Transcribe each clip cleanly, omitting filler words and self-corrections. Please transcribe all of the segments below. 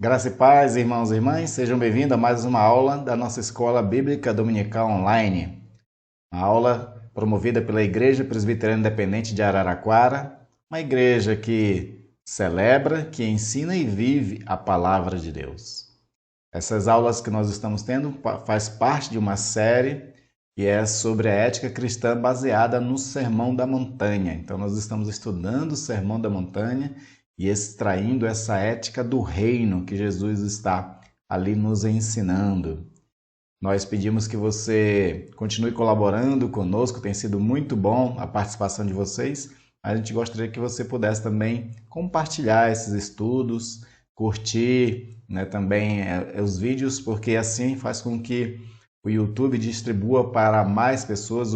Graça e paz, irmãos e irmãs, sejam bem-vindos a mais uma aula da nossa Escola Bíblica Dominical Online. Uma aula promovida pela Igreja Presbiteriana Independente de Araraquara, uma igreja que celebra, que ensina e vive a Palavra de Deus. Essas aulas que nós estamos tendo faz parte de uma série que é sobre a ética cristã baseada no Sermão da Montanha. Então, nós estamos estudando o Sermão da Montanha e extraindo essa ética do reino que Jesus está ali nos ensinando. Nós pedimos que você continue colaborando conosco, tem sido muito bom a participação de vocês. A gente gostaria que você pudesse também compartilhar esses estudos, curtir, também os vídeos, porque assim faz com que o YouTube distribua para mais pessoas,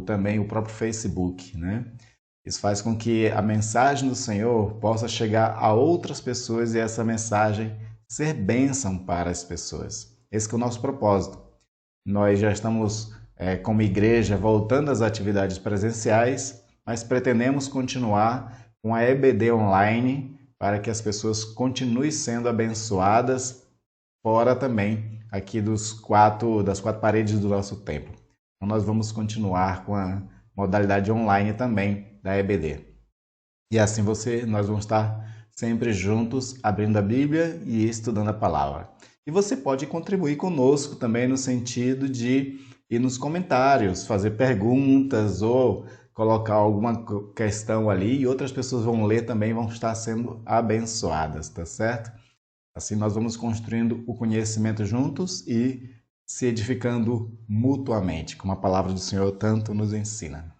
também o próprio Facebook, né? Isso faz com que a mensagem do Senhor possa chegar a outras pessoas e essa mensagem ser bênção para as pessoas. Esse que é o nosso propósito. Nós já estamos, como igreja, voltando às atividades presenciais, mas pretendemos continuar com a EBD online para que as pessoas continuem sendo abençoadas fora também aqui das quatro paredes do nosso templo. Então nós vamos continuar com a modalidade online também da EBD. E assim nós vamos estar sempre juntos, abrindo a Bíblia e estudando a palavra. E você pode contribuir conosco também no sentido de ir nos comentários, fazer perguntas ou colocar alguma questão ali e outras pessoas vão ler também e vão estar sendo abençoadas, tá certo? Assim nós vamos construindo o conhecimento juntos e se edificando mutuamente, como a palavra do Senhor tanto nos ensina.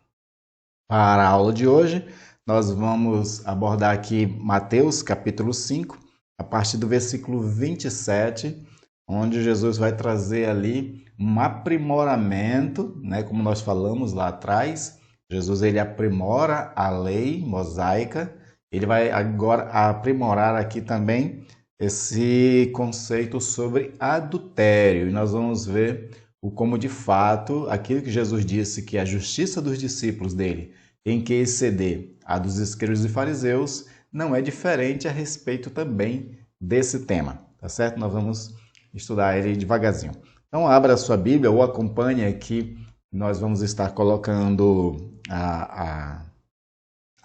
Para a aula de hoje, nós vamos abordar aqui Mateus capítulo 5, a partir do versículo 27, onde Jesus vai trazer ali um aprimoramento, como nós falamos lá atrás. Jesus ele aprimora a lei mosaica, ele vai agora aprimorar aqui também esse conceito sobre adultério. E nós vamos ver como de fato aquilo que Jesus disse que a justiça dos discípulos dele tem que exceder a dos escribas e fariseus, não é diferente a respeito também desse tema, tá certo? Nós vamos estudar ele devagarzinho. Então abra a sua Bíblia ou acompanhe aqui, nós vamos estar colocando a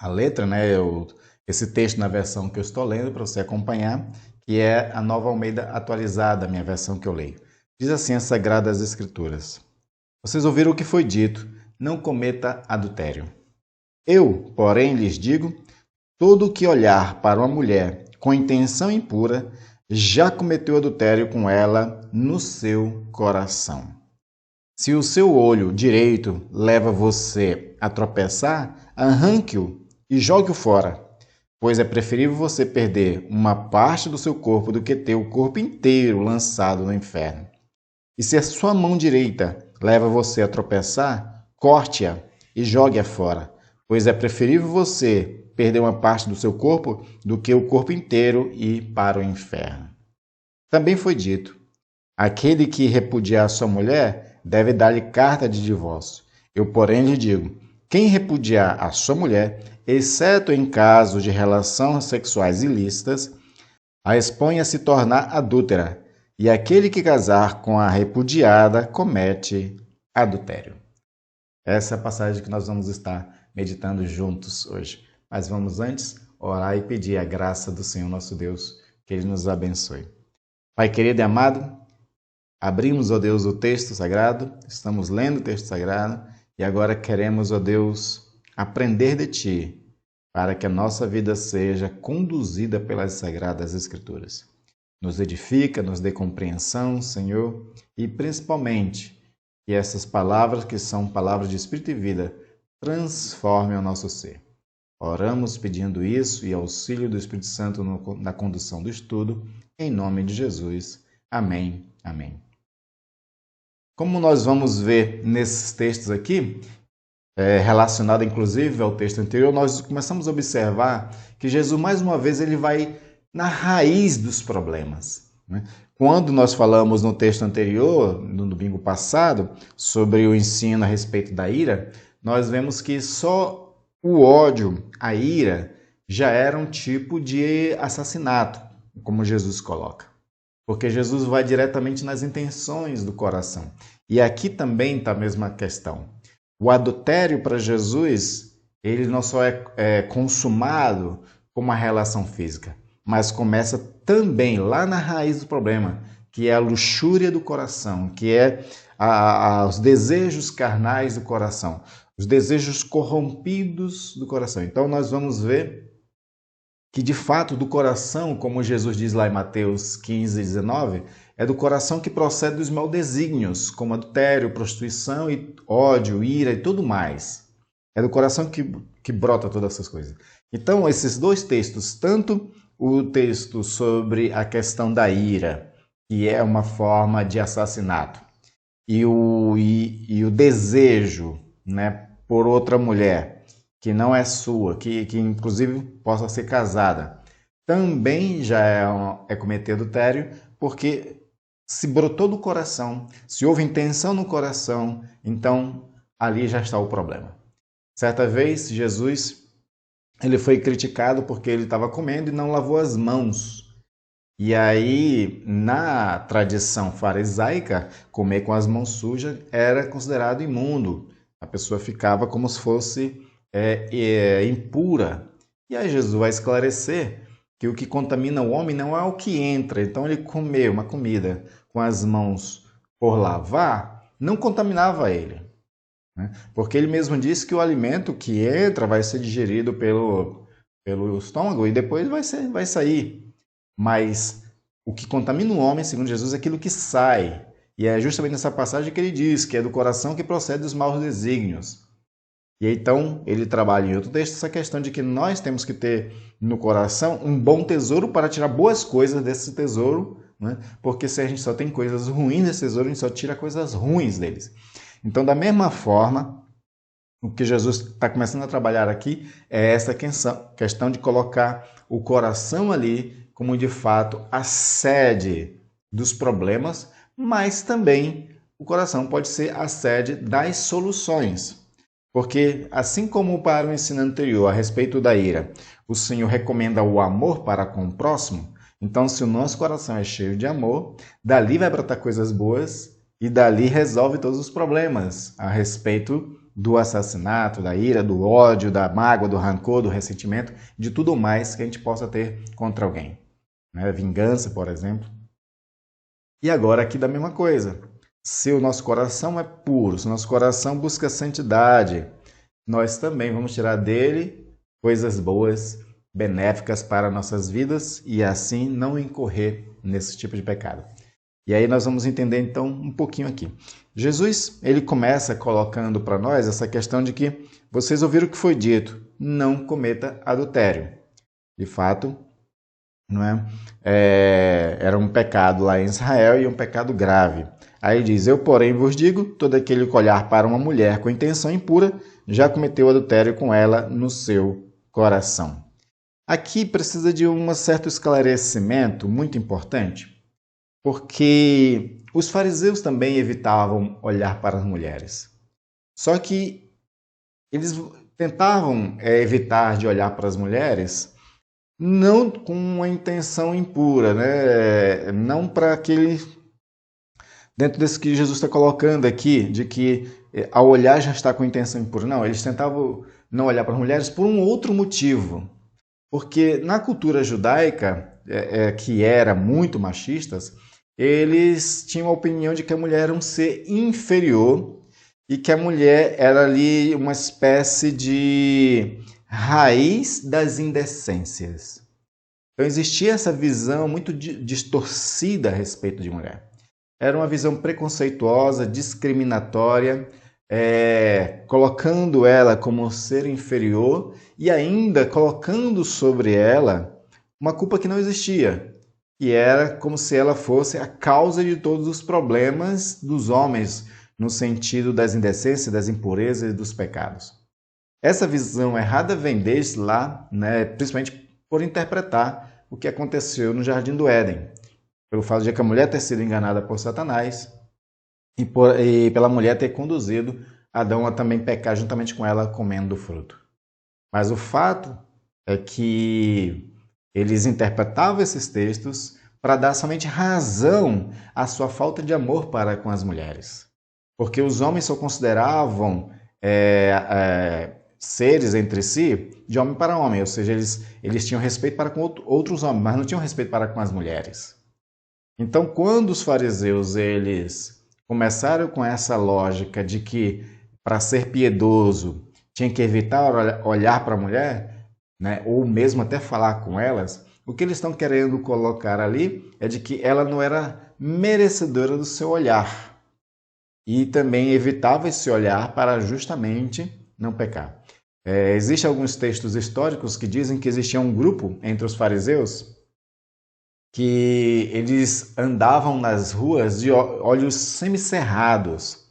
letra, esse texto na versão que eu estou lendo para você acompanhar, que é a Nova Almeida atualizada, a minha versão que eu leio. Diz assim as Sagradas Escrituras: Vocês ouviram o que foi dito, não cometa adultério. Eu, porém, lhes digo, todo o que olhar para uma mulher com intenção impura, já cometeu adultério com ela no seu coração. Se o seu olho direito leva você a tropeçar, arranque-o e jogue-o fora, pois é preferível você perder uma parte do seu corpo do que ter o corpo inteiro lançado no inferno. E se a sua mão direita leva você a tropeçar, corte-a e jogue-a fora, pois é preferível você perder uma parte do seu corpo do que o corpo inteiro ir para o inferno. Também foi dito: aquele que repudiar sua mulher deve dar-lhe carta de divórcio. Eu, porém, lhe digo: quem repudiar a sua mulher, exceto em caso de relações sexuais ilícitas, a expõe a se tornar adúltera, e aquele que casar com a repudiada comete adultério. Essa é a passagem que nós vamos estar meditando juntos hoje. Mas vamos antes orar e pedir a graça do Senhor nosso Deus, que Ele nos abençoe. Pai querido e amado, abrimos, ó Deus, o texto sagrado, estamos lendo o texto sagrado e agora queremos, ó Deus, aprender de Ti, para que a nossa vida seja conduzida pelas Sagradas Escrituras. Nos edifica, nos dê compreensão, Senhor, e principalmente que essas palavras, que são palavras de Espírito e vida, transformem o nosso ser. Oramos pedindo isso e auxílio do Espírito Santo na condução do estudo, em nome de Jesus. Amém. Amém. Como nós vamos ver nesses textos aqui, relacionado inclusive ao texto anterior, nós começamos a observar que Jesus, mais uma vez, ele vai na raiz dos problemas. Quando nós falamos no texto anterior, no domingo passado, sobre o ensino a respeito da ira, nós vemos que só o ódio, a ira, já era um tipo de assassinato. como Jesus coloca. Porque Jesus vai diretamente nas intenções do coração. E aqui também está a mesma questão. O adultério para Jesus, ele não só é consumado com uma relação física, mas começa também lá na raiz do problema, que é a luxúria do coração, que é os desejos carnais do coração, os desejos corrompidos do coração. Então nós vamos ver que de fato do coração, como Jesus diz lá em Mateus 15, 19, é do coração que procede os maus desígnios, como adultério, prostituição, e ódio, ira e tudo mais. É do coração que brota todas essas coisas. Então, esses dois textos, tanto o texto sobre a questão da ira, que é uma forma de assassinato, e o desejo, né, por outra mulher, que não é sua, que inclusive possa ser casada, também já é cometer adultério, porque se brotou do coração, se houve intenção no coração, então ali já está o problema. Certa vez, Jesus ele foi criticado porque ele estava comendo e não lavou as mãos. E aí, na tradição farisaica, comer com as mãos sujas era considerado imundo. A pessoa ficava como se fosse impura. E aí Jesus vai esclarecer que o que contamina o homem não é o que entra. Então ele comeu uma comida com as mãos por lavar, não contaminava ele. Né? Porque ele mesmo disse que o alimento que entra vai ser digerido pelo estômago e depois vai sair. Mas o que contamina o homem, segundo Jesus, é aquilo que sai. E é justamente nessa passagem que ele diz que é do coração que procede os maus desígnios. E então ele trabalha em outro texto essa questão de que nós temos que ter no coração um bom tesouro para tirar boas coisas desse tesouro, né? Porque se a gente só tem coisas ruins nesse tesouro, a gente só tira coisas ruins deles. Então, da mesma forma, o que Jesus está começando a trabalhar aqui é essa questão de colocar o coração ali como de fato a sede dos problemas, mas também o coração pode ser a sede das soluções. Porque, assim como para o ensino anterior a respeito da ira, o Senhor recomenda o amor para com o próximo, então se o nosso coração é cheio de amor, dali vai brotar coisas boas e dali resolve todos os problemas a respeito do assassinato, da ira, do ódio, da mágoa, do rancor, do ressentimento, de tudo mais que a gente possa ter contra alguém. Né? Vingança, por exemplo. E agora aqui da mesma coisa. Se o nosso coração é puro, se o nosso coração busca santidade, nós também vamos tirar dele coisas boas, benéficas para nossas vidas e assim não incorrer nesse tipo de pecado. E aí nós vamos entender então um pouquinho aqui. Jesus, ele começa colocando para nós essa questão de que vocês ouviram o que foi dito, não cometa adultério. De fato, não é? Era um pecado lá em Israel e um pecado grave. Aí diz, eu porém vos digo, todo aquele que olhar para uma mulher com intenção impura, já cometeu adultério com ela no seu coração. Aqui precisa de um certo esclarecimento muito importante, porque os fariseus também evitavam olhar para as mulheres. Só que eles tentavam evitar de olhar para as mulheres não com uma intenção impura, né? Não para aquele... Dentro desse que Jesus está colocando aqui, de que ao olhar já está com intenção impura. Não, eles tentavam não olhar para as mulheres por um outro motivo. Porque na cultura judaica, que era muito machistas, eles tinham a opinião de que a mulher era um ser inferior e que a mulher era ali uma espécie de raiz das indecências. Então existia essa visão muito distorcida a respeito de mulher. Era uma visão preconceituosa, discriminatória, colocando ela como um ser inferior e ainda colocando sobre ela uma culpa que não existia, que era como se ela fosse a causa de todos os problemas dos homens, no sentido das indecências, das impurezas e dos pecados. Essa visão errada vem desde lá, né, principalmente por interpretar o que aconteceu no Jardim do Éden, pelo fato de que a mulher ter sido enganada por Satanás e pela mulher ter conduzido Adão a também pecar juntamente com ela comendo do fruto. Mas o fato é que Eles interpretavam esses textos para dar somente razão à sua falta de amor para com as mulheres. Porque os homens só consideravam seres entre si de homem para homem, ou seja, eles tinham respeito para com outros homens, mas não tinham respeito para com as mulheres. Então, quando os fariseus eles começaram com essa lógica de que para ser piedoso tinha que evitar olhar para a mulher, né, ou mesmo até falar com elas, o que eles estão querendo colocar ali é de que ela não era merecedora do seu olhar. E também evitava esse olhar para justamente não pecar. Existem alguns textos históricos que dizem que existia um grupo entre os fariseus que eles andavam nas ruas de olhos semicerrados,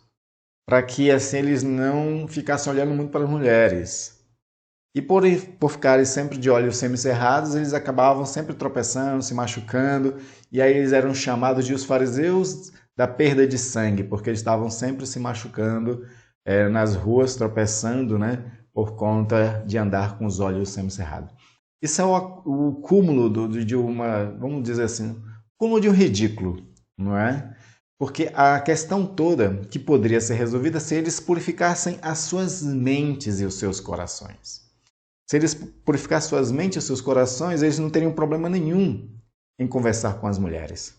para que assim eles não ficassem olhando muito para as mulheres. E por ficarem sempre de olhos semicerrados, eles acabavam sempre tropeçando, se machucando, e aí eles eram chamados de os fariseus da perda de sangue, porque eles estavam sempre se machucando nas ruas, tropeçando, né, por conta de andar com os olhos semicerrados. Isso é o cúmulo de uma, vamos dizer assim, cúmulo de um ridículo, não é? Porque a questão toda que poderia ser resolvida se eles purificassem as suas mentes e os seus corações. Se eles purificassem suas mentes e seus corações, eles não teriam problema nenhum em conversar com as mulheres,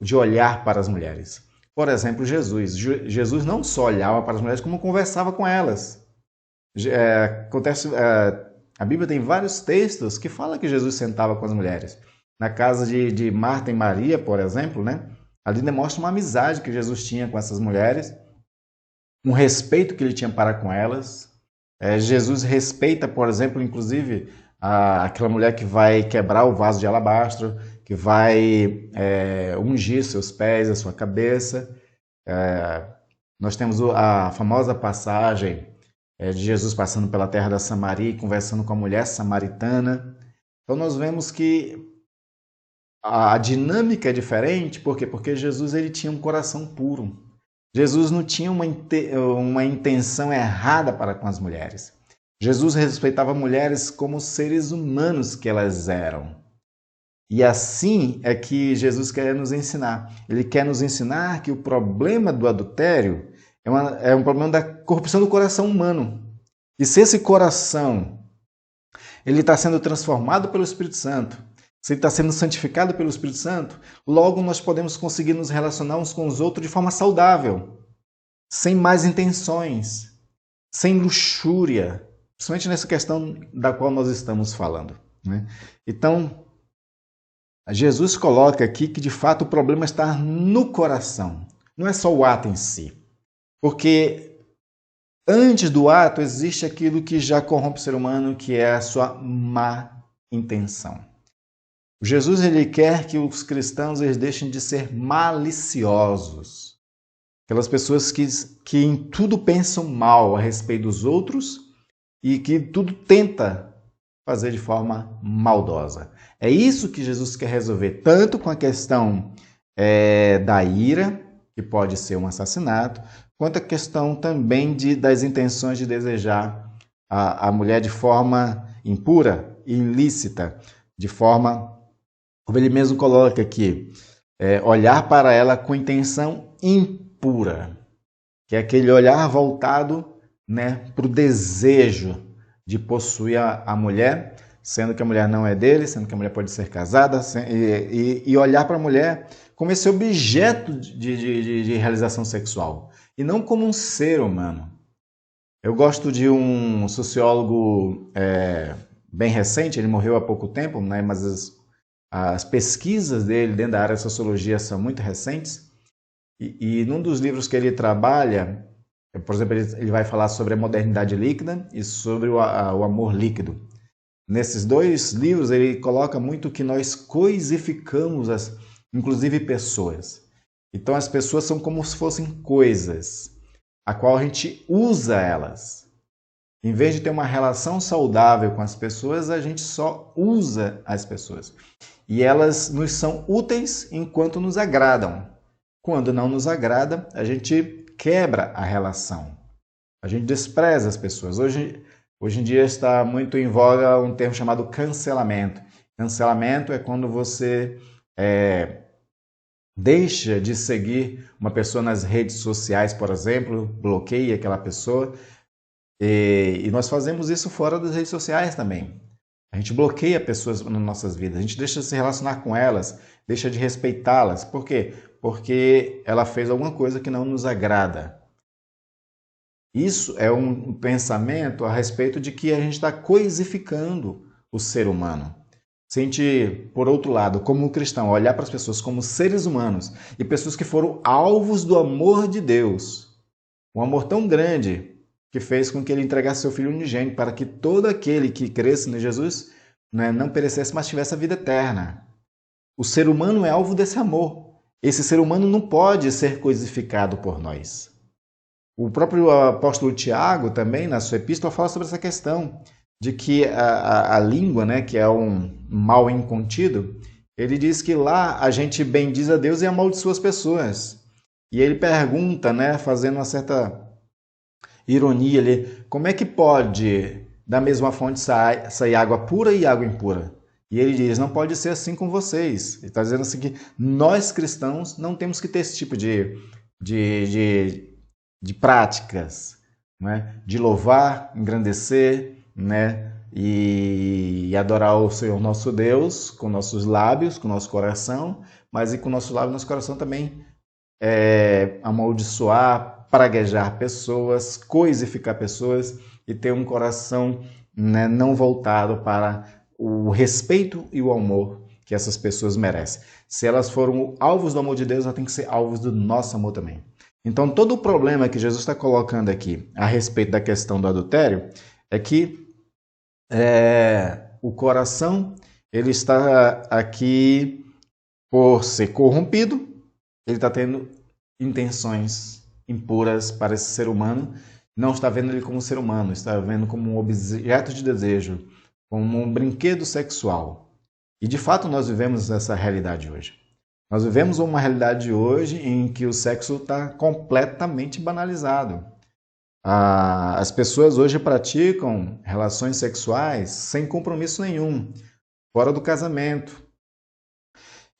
de olhar para as mulheres. Por exemplo, Jesus não só olhava para as mulheres, como conversava com elas. A Bíblia tem vários textos que falam que Jesus sentava com as mulheres. Na casa de Marta e Maria, por exemplo, né? Ali demonstra uma amizade que Jesus tinha com essas mulheres, um respeito que ele tinha para com elas. Jesus respeita, por exemplo, inclusive, aquela mulher que vai quebrar o vaso de alabastro, que vai ungir seus pés, a sua cabeça. Nós temos a famosa passagem de Jesus passando pela terra da Samaria e conversando com a mulher samaritana. Então nós vemos que a dinâmica é diferente, por quê? Porque Jesus ele tinha um coração puro. Jesus não tinha uma intenção errada para com as mulheres. Jesus respeitava mulheres como seres humanos que elas eram. E assim é que Jesus quer nos ensinar. Ele quer nos ensinar que o problema do adultério é um problema da corrupção do coração humano. E se esse coração ele está sendo transformado pelo Espírito Santo, se ele está sendo santificado pelo Espírito Santo, logo nós podemos conseguir nos relacionar uns com os outros de forma saudável, sem más intenções, sem luxúria, principalmente nessa questão da qual nós estamos falando, né? Então, Jesus coloca aqui que de fato o problema está no coração, não é só o ato em si. Porque antes do ato existe aquilo que já corrompe o ser humano, que é a sua má intenção. Jesus ele quer que os cristãos eles deixem de ser maliciosos. Aquelas pessoas que em tudo pensam mal a respeito dos outros e que tudo tenta fazer de forma maldosa. É isso que Jesus quer resolver, tanto com a questão da ira, que pode ser um assassinato, quanto a questão também das intenções de desejar a mulher de forma impura, ilícita, de forma, como ele mesmo coloca aqui, olhar para ela com intenção impura, que é aquele olhar voltado, né, para o desejo de possuir a mulher, sendo que a mulher não é dele, sendo que a mulher pode ser casada, e olhar para a mulher como esse objeto de realização sexual, e não como um ser humano. Eu gosto de um sociólogo bem recente, ele morreu há pouco tempo, né, mas as pesquisas dele dentro da área da sociologia são muito recentes, e num dos livros que ele trabalha, por exemplo, ele vai falar sobre a modernidade líquida e sobre o amor líquido. Nesses dois livros, ele coloca muito que nós coisificamos, inclusive pessoas. Então, as pessoas são como se fossem coisas, a qual a gente usa elas. Em vez de ter uma relação saudável com as pessoas, a gente só usa as pessoas. E elas nos são úteis enquanto nos agradam. Quando não nos agrada, a gente quebra a relação. A gente despreza as pessoas. Hoje em dia está muito em voga um termo chamado cancelamento. Cancelamento é quando você deixa de seguir uma pessoa nas redes sociais, por exemplo, bloqueia aquela pessoa. E nós fazemos isso fora das redes sociais também. A gente bloqueia pessoas nas nossas vidas, a gente deixa de se relacionar com elas, deixa de respeitá-las. Por quê? Porque ela fez alguma coisa que não nos agrada. Isso é um pensamento a respeito de que a gente está coisificando o ser humano. Se a gente, por outro lado, como cristão, olhar para as pessoas como seres humanos e pessoas que foram alvos do amor de Deus, um amor tão grande que fez com que ele entregasse seu Filho unigênito para que todo aquele que cresce em Jesus, né, não perecesse, mas tivesse a vida eterna. O ser humano é alvo desse amor. Esse ser humano não pode ser coisificado por nós. O próprio apóstolo Tiago também, na sua epístola, fala sobre essa questão de que a língua, né, que é um mal incontido, ele diz que lá a gente bendiz a Deus e amaldiçoa as pessoas. E ele pergunta, né, fazendo uma certa ironia ali, como é que pode da mesma fonte sair água pura e água impura? E ele diz, não pode ser assim com vocês. Ele está dizendo assim que nós cristãos não temos que ter esse tipo de práticas, né? De louvar, engrandecer, né? E adorar o Senhor nosso Deus com nossos lábios, com nosso coração, mas e com nosso lábio e nosso coração também amaldiçoar, praguejar pessoas, coisificar pessoas e ter um coração, né, não voltado para o respeito e o amor que essas pessoas merecem. Se elas foram alvos do amor de Deus, elas têm que ser alvos do nosso amor também. Então, todo o problema que Jesus está colocando aqui a respeito da questão do adultério é que o coração ele está aqui por ser corrompido, ele está tendo intenções impuras para esse ser humano, não está vendo ele como um ser humano, está vendo como um objeto de desejo, como um brinquedo sexual. E de fato nós vivemos essa realidade hoje. Nós vivemos uma realidade hoje em que o sexo está completamente banalizado. As pessoas hoje praticam relações sexuais sem compromisso nenhum, fora do casamento.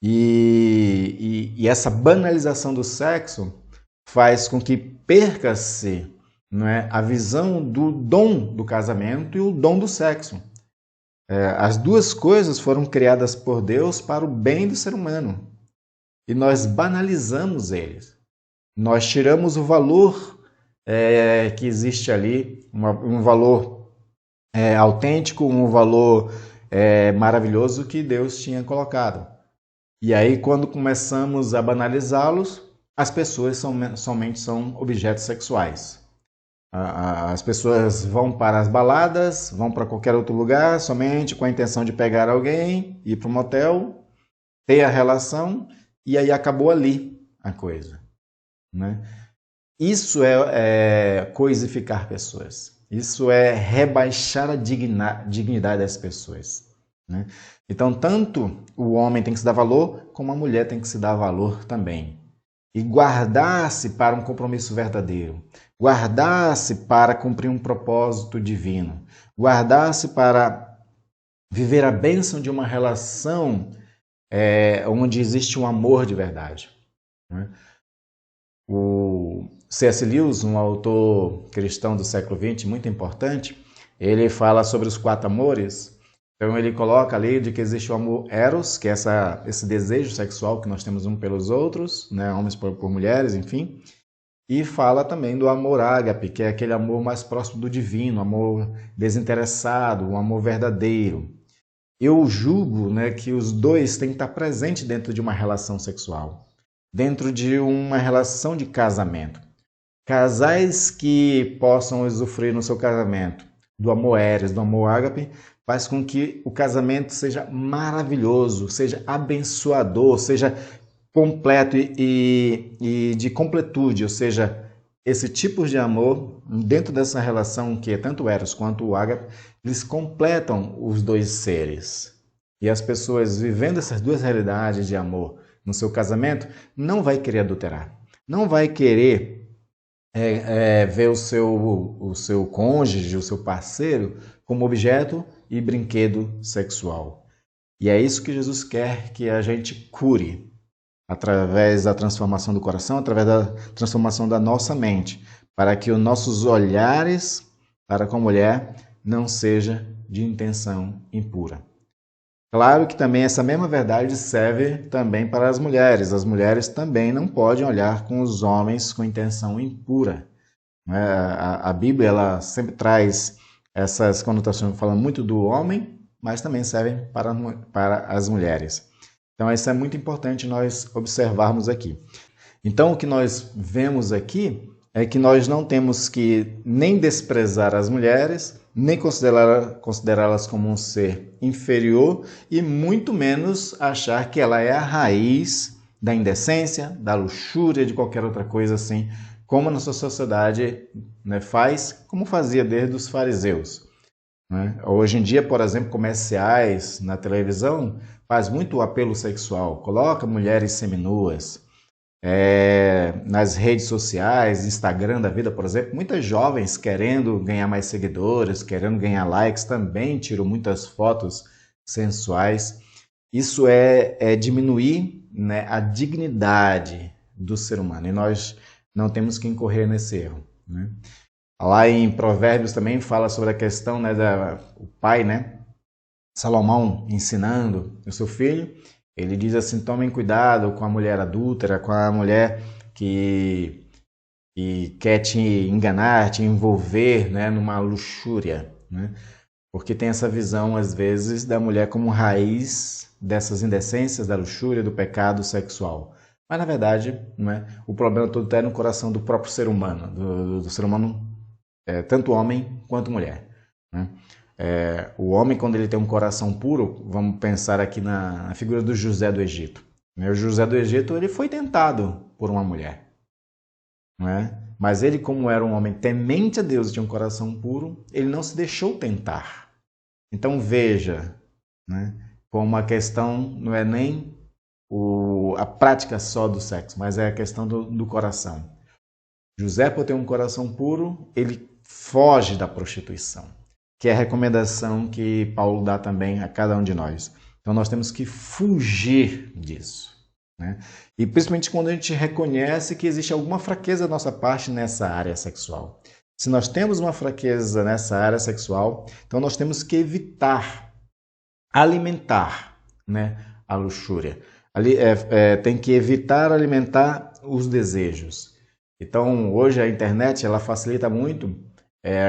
E essa banalização do sexo faz com que perca-se, não é, a visão do dom do casamento e o dom do sexo. As duas coisas foram criadas por Deus para o bem do ser humano. E nós banalizamos eles. Nós tiramos o valor que existe ali, um valor autêntico, um valor maravilhoso que Deus tinha colocado. E aí, quando começamos a banalizá-los, as pessoas somente são objetos sexuais. As pessoas vão para as baladas, vão para qualquer outro lugar, somente com a intenção de pegar alguém, ir para um motel, ter a relação, e aí acabou ali a coisa, né? Isso é coisificar pessoas. Isso é rebaixar a dignidade das pessoas, né? Então, tanto o homem tem que se dar valor, como a mulher tem que se dar valor também. E guardar-se para um compromisso verdadeiro. Guardar-se para cumprir um propósito divino. Guardar-se para viver a bênção de uma relação onde existe um amor de verdade, né? O C.S. Lewis, um autor cristão do século XX, muito importante, ele fala sobre os 4 amores. Então ele coloca ali de que existe o amor eros, que é esse desejo sexual que nós temos uns pelos outros, né? Homens por mulheres, enfim. E fala também do amor ágape, que é aquele amor mais próximo do divino, amor desinteressado, um amor verdadeiro. Eu julgo, né, que os dois têm que estar presentes dentro de uma relação sexual, dentro de uma relação de casamento. Casais que possam usufruir no seu casamento do amor eros, do amor ágape, faz com que o casamento seja maravilhoso, seja abençoador, seja completo e de completude, ou seja, esse tipo de amor, dentro dessa relação que é tanto o eros quanto o ágape, eles completam os dois seres. E as pessoas vivendo essas duas realidades de amor no seu casamento, não vai querer adulterar, não vai querer ver o seu cônjuge, o seu parceiro, como objeto e brinquedo sexual. E é isso que Jesus quer que a gente cure, através da transformação do coração, através da transformação da nossa mente, para que os nossos olhares para com a mulher não seja de intenção impura. Claro que também essa mesma verdade serve também para as mulheres. As mulheres também não podem olhar com os homens com intenção impura. A Bíblia ela sempre traz essas conotações, falando muito do homem, mas também servem para as mulheres. Então, isso é muito importante nós observarmos aqui. Então, o que nós vemos aqui é que nós não temos que nem desprezar as mulheres, nem considerá-las como um ser inferior e muito menos achar que ela é a raiz da indecência, da luxúria, de qualquer outra coisa assim, como a nossa sociedade, né, faz, como fazia desde os fariseus. Né? Hoje em dia, por exemplo, comerciais na televisão faz muito apelo sexual, coloca mulheres seminuas. Nas redes sociais, Instagram da vida, por exemplo, muitas jovens querendo ganhar mais seguidores, querendo ganhar likes, também tiram muitas fotos sensuais. Isso é diminuir, né, a dignidade do ser humano, e nós não temos que incorrer nesse erro. Né? Lá em Provérbios também fala sobre a questão, né, o pai, né, Salomão ensinando o seu filho. Ele diz assim: tomem cuidado com a mulher adúltera, com a mulher que quer te enganar, te envolver, né, numa luxúria. Né? Porque tem essa visão, às vezes, da mulher como raiz dessas indecências, da luxúria, do pecado sexual. Mas, na verdade, né, o problema todo está no coração do próprio ser humano, do ser humano, tanto homem quanto mulher. Né? O homem, quando ele tem um coração puro, vamos pensar aqui na figura do José do Egito. O José do Egito ele foi tentado por uma mulher. Não é? Mas ele, como era um homem temente a Deus e tinha um coração puro, ele não se deixou tentar. Então veja, né, como a questão não é nem a prática só do sexo, mas é a questão do coração. José, por ter um coração puro, ele foge da prostituição, que é a recomendação que Paulo dá também a cada um de nós. Então nós temos que fugir disso. Né? E principalmente quando a gente reconhece que existe alguma fraqueza da nossa parte nessa área sexual. Se nós temos uma fraqueza nessa área sexual, então nós temos que evitar alimentar, né, a luxúria. Tem que evitar alimentar os desejos. Então hoje a internet ela facilita muito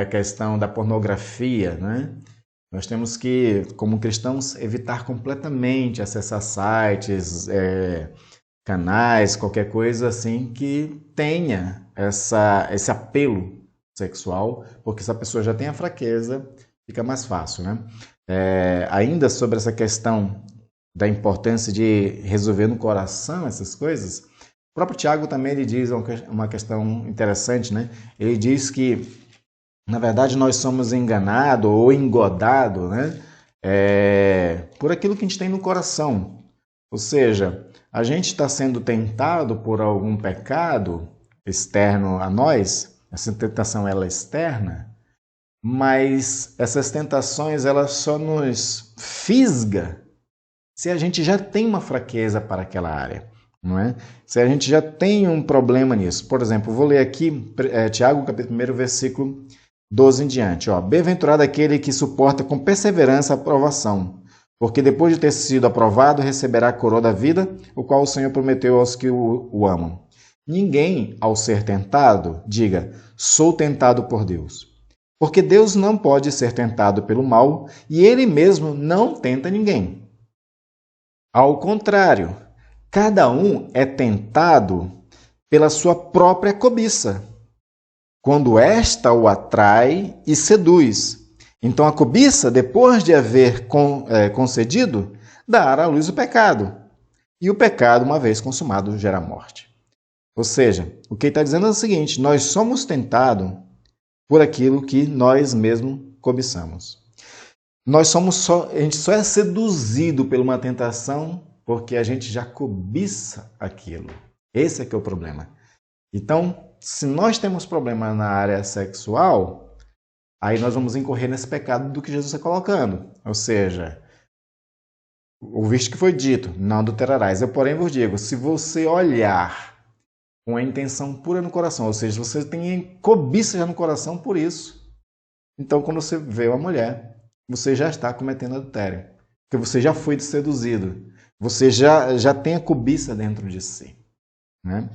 a questão da pornografia, né? Nós temos que, como cristãos, evitar completamente acessar sites, canais, qualquer coisa assim que tenha esse apelo sexual, porque se a pessoa já tem a fraqueza, fica mais fácil, né? Ainda sobre essa questão da importância de resolver no coração essas coisas, o próprio Tiago também ele diz uma questão interessante, né? Ele diz que na verdade, nós somos enganados ou engodados, né, por aquilo que a gente tem no coração. Ou seja, a gente está sendo tentado por algum pecado externo a nós, essa tentação ela é externa, mas essas tentações ela só nos fisga se a gente já tem uma fraqueza para aquela área. Não é? Se a gente já tem um problema nisso. Por exemplo, vou ler aqui Tiago, capítulo 1, versículo 12 em diante. Bem-aventurado aquele que suporta com perseverança a provação, porque depois de ter sido aprovado, receberá a coroa da vida, o qual o Senhor prometeu aos que o amam. Ninguém, ao ser tentado, diga, sou tentado por Deus. Porque Deus não pode ser tentado pelo mal, e Ele mesmo não tenta ninguém. Ao contrário, cada um é tentado pela sua própria cobiça, quando esta o atrai e seduz. Então a cobiça, depois de haver concedido, dá à luz o pecado. E o pecado, uma vez consumado, gera morte. Ou seja, o que ele está dizendo é o seguinte: nós somos tentados por aquilo que nós mesmos cobiçamos. A gente só é seduzido por uma tentação porque a gente já cobiça aquilo. Esse é que é o problema. Então, se nós temos problema na área sexual, aí nós vamos incorrer nesse pecado do que Jesus está colocando. Ou seja, ouviste que foi dito, não adulterarás. Eu, porém, vos digo, se você olhar com a intenção pura no coração, ou seja, você tem cobiça já no coração por isso, então quando você vê uma mulher, você já está cometendo adultério, porque você já foi seduzido, você já tem a cobiça dentro de si, né?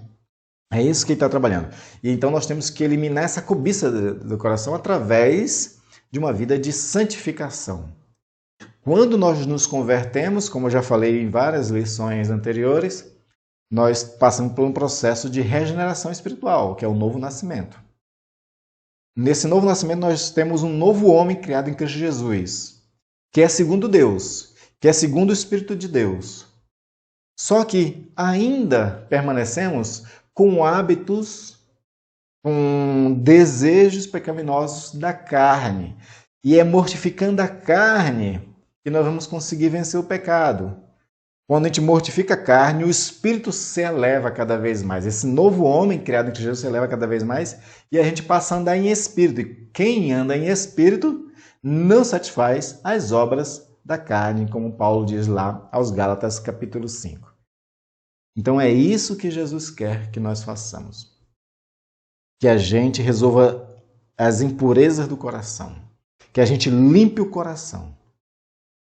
É isso que ele está trabalhando. E então nós temos que eliminar essa cobiça do coração através de uma vida de santificação. Quando nós nos convertemos, como eu já falei em várias lições anteriores, nós passamos por um processo de regeneração espiritual, que é o novo nascimento. Nesse novo nascimento nós temos um novo homem criado em Cristo Jesus, que é segundo Deus, que é segundo o Espírito de Deus. Só que ainda permanecemos com hábitos, com desejos pecaminosos da carne. E é mortificando a carne que nós vamos conseguir vencer o pecado. Quando a gente mortifica a carne, o espírito se eleva cada vez mais. Esse novo homem criado em Cristo Jesus se eleva cada vez mais e a gente passa a andar em espírito. E quem anda em espírito não satisfaz as obras da carne, como Paulo diz lá aos Gálatas capítulo 5. Então é isso que Jesus quer que nós façamos. Que a gente resolva as impurezas do coração. Que a gente limpe o coração.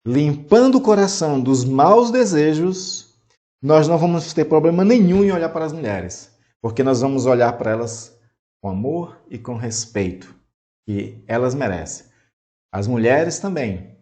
Limpando o coração dos maus desejos, nós não vamos ter problema nenhum em olhar para as mulheres. Porque nós vamos olhar para elas com amor e com respeito que elas merecem. As mulheres também,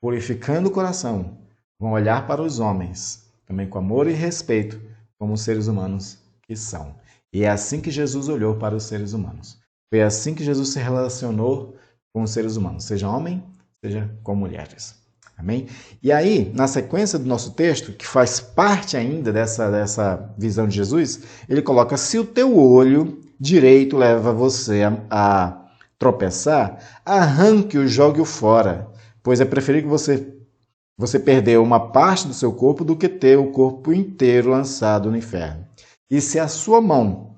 purificando o coração, vão olhar para os homens também com amor e respeito, como os seres humanos que são. E é assim que Jesus olhou para os seres humanos. Foi assim que Jesus se relacionou com os seres humanos, seja homem, seja com mulheres. Amém? E aí, na sequência do nosso texto, que faz parte ainda dessa visão de Jesus, ele coloca: se o teu olho direito leva você a tropeçar, arranque-o, jogue-o fora, pois é preferível que você perder uma parte do seu corpo do que ter o corpo inteiro lançado no inferno. E se a sua mão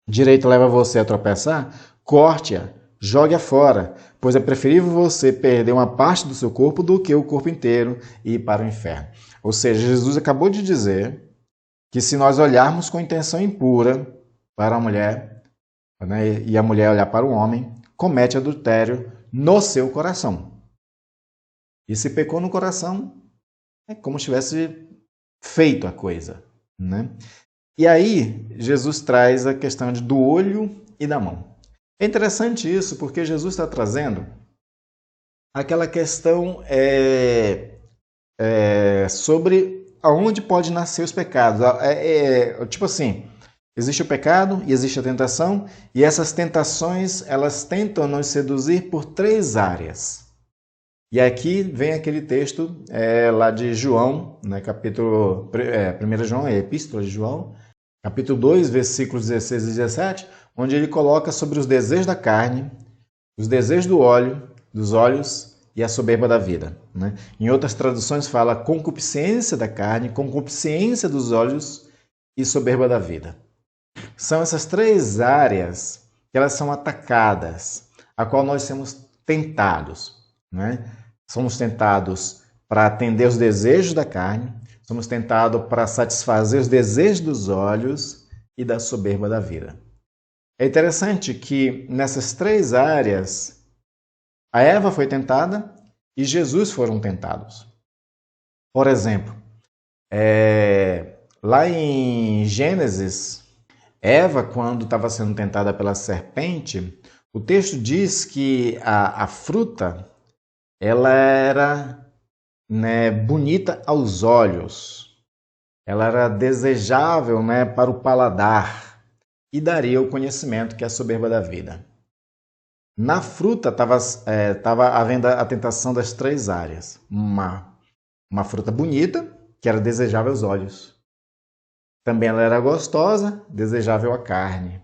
direita leva você a tropeçar, corte-a, jogue-a fora, pois é preferível você perder uma parte do seu corpo do que o corpo inteiro e ir para o inferno. Ou seja, Jesus acabou de dizer que se nós olharmos com intenção impura para a mulher, né, e a mulher olhar para o homem, comete adultério no seu coração. E se pecou no coração, é como se tivesse feito a coisa, né? E aí, Jesus traz a questão do olho e da mão. É interessante isso, porque Jesus está trazendo aquela questão sobre aonde pode nascer os pecados. Tipo assim, existe o pecado e existe a tentação, e essas tentações, elas tentam nos seduzir por 3 áreas. E aqui vem aquele texto lá de João, né, capítulo 1 João, é a Epístola de João, capítulo 2, versículos 16 e 17, onde ele coloca sobre os desejos da carne, os desejos dos olhos e a soberba da vida. Né? Em outras traduções fala concupiscência da carne, concupiscência dos olhos e soberba da vida. São essas 3 áreas que elas são atacadas, a qual nós somos tentados, né? Somos tentados para atender os desejos da carne, somos tentados para satisfazer os desejos dos olhos e da soberba da vida. É interessante que nessas 3 áreas, a Eva foi tentada e Jesus foram tentados. Por exemplo, lá em Gênesis, Eva, quando estava sendo tentada pela serpente, o texto diz que a fruta ela era, né, bonita aos olhos, ela era desejável, né, para o paladar e daria o conhecimento, que é a soberba da vida. Na fruta estava havendo a tentação das 3 áreas. Uma fruta bonita, que era desejável aos olhos. Também ela era gostosa, desejável à carne.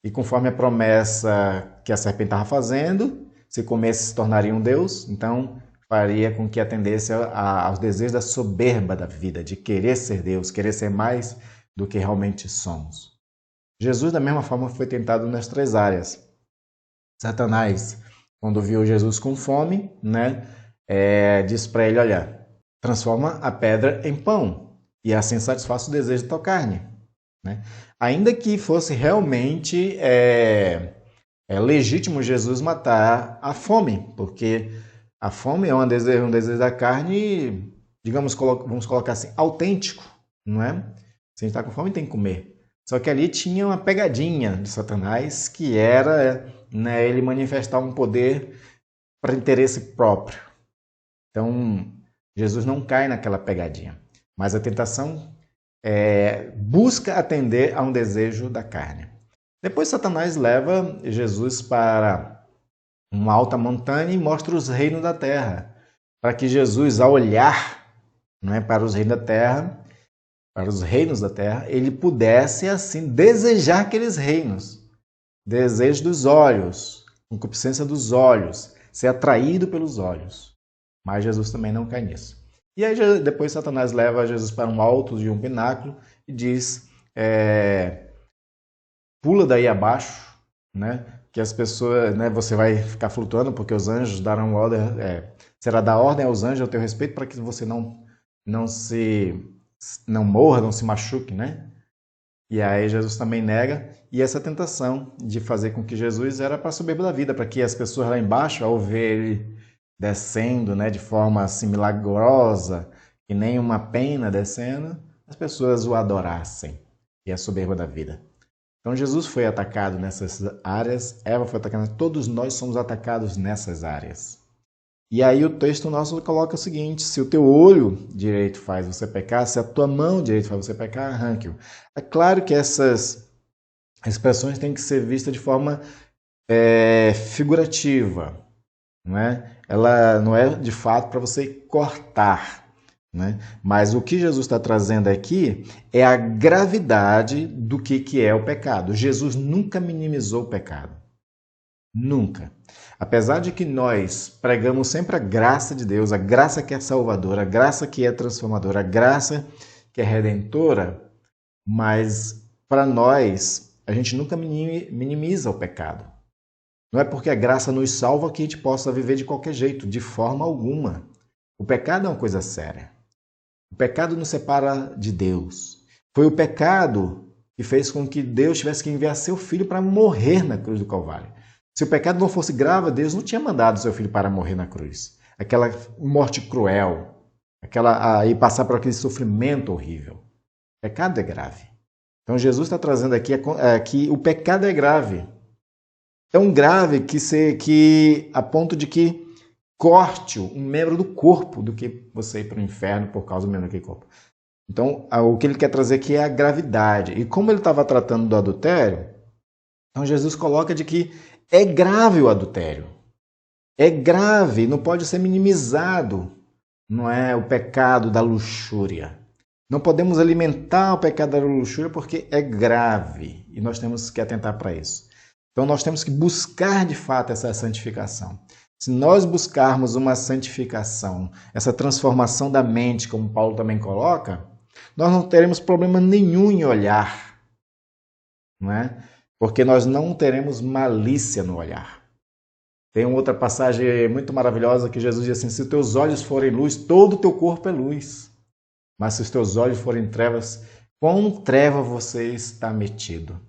E conforme a promessa que a serpente estava fazendo, se comesse se tornaria um Deus, então faria com que atendesse aos desejos da soberba da vida, de querer ser Deus, querer ser mais do que realmente somos. Jesus, da mesma forma, foi tentado nas 3 áreas. Satanás, quando viu Jesus com fome, né, disse para ele: olha, transforma a pedra em pão e assim satisfaz o desejo da tua carne, né? Ainda que fosse realmente legítimo Jesus matar a fome, porque a fome é um desejo da carne, digamos, vamos colocar assim, autêntico, não é? Se a gente está com fome, tem que comer. Só que ali tinha uma pegadinha de Satanás, que era, né, ele manifestar um poder para interesse próprio. Então, Jesus não cai naquela pegadinha, mas a tentação busca atender a um desejo da carne. Depois Satanás leva Jesus para uma alta montanha e mostra os reinos da terra, para que Jesus, ao olhar, não é, para os reinos da terra, para os reinos da terra, ele pudesse assim desejar aqueles reinos. Desejo dos olhos, concupiscência dos olhos, ser atraído pelos olhos. Mas Jesus também não cai nisso. E aí depois Satanás leva Jesus para um alto de um pináculo e diz, pula daí abaixo, né? Que as pessoas, né, você vai ficar flutuando, porque os anjos darão ordem, será dar ordem aos anjos ao teu respeito para que você não morra, não se machuque, né? E aí Jesus também nega, e essa tentação de fazer com que Jesus era para a soberba da vida, para que as pessoas lá embaixo, ao ver ele descendo, né, de forma assim milagrosa, que nem uma pena descendo, as pessoas o adorassem, e a soberba da vida. Então Jesus foi atacado nessas áreas, Eva foi atacada, todos nós somos atacados nessas áreas. E aí o texto nosso coloca o seguinte: se o teu olho direito faz você pecar, se a tua mão direita faz você pecar, arranque-o. É claro que essas expressões têm que ser vistas de forma figurativa, não é? Ela não é de fato para você cortar, né? Mas o que Jesus está trazendo aqui é a gravidade do que é o pecado. Jesus nunca minimizou o pecado. Nunca. Apesar de que nós pregamos sempre a graça de Deus, a graça que é salvadora, a graça que é transformadora, a graça que é redentora, mas para nós, a gente nunca minimiza o pecado. Não é porque a graça nos salva que a gente possa viver de qualquer jeito, de forma alguma. O pecado é uma coisa séria. O pecado nos separa de Deus. Foi o pecado que fez com que Deus tivesse que enviar seu filho para morrer na cruz do Calvário. Se o pecado não fosse grave, Deus não tinha mandado seu filho para morrer na cruz. Aquela morte cruel, e passar por aquele sofrimento horrível. O pecado é grave. Então Jesus está trazendo aqui que o pecado é grave. Tão grave que a ponto de que corte um membro do corpo do que você ir para o inferno por causa do membro daquele corpo. Então, o que ele quer trazer aqui é a gravidade. E como ele estava tratando do adultério, então Jesus coloca de que é grave o adultério. É grave, não pode ser minimizado. Não é o pecado da luxúria. Não podemos alimentar o pecado da luxúria porque é grave. E nós temos que atentar para isso. Então nós temos que buscar de fato essa santificação. Se nós buscarmos uma santificação, essa transformação da mente, como Paulo também coloca, nós não teremos problema nenhum em olhar, não é? Porque nós não teremos malícia no olhar. Tem uma outra passagem muito maravilhosa que Jesus diz assim: se os teus olhos forem luz, todo o teu corpo é luz. Mas se os teus olhos forem trevas, quão treva você está metido?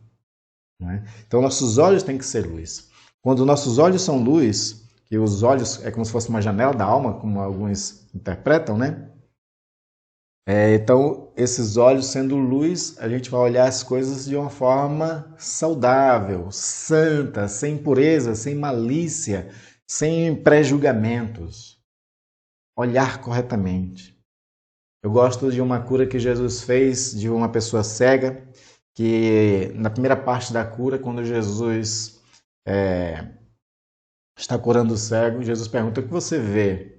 Não é? Então nossos olhos têm que ser luz. Quando nossos olhos são luz, que os olhos é como se fosse uma janela da alma, como alguns interpretam, né? Então, esses olhos sendo luz, a gente vai olhar as coisas de uma forma saudável, santa, sem impureza, sem malícia, sem pré-julgamentos. Olhar corretamente. Eu gosto de uma cura que Jesus fez de uma pessoa cega, que na primeira parte da cura, quando Jesus está curando o cego, Jesus pergunta: o que você vê?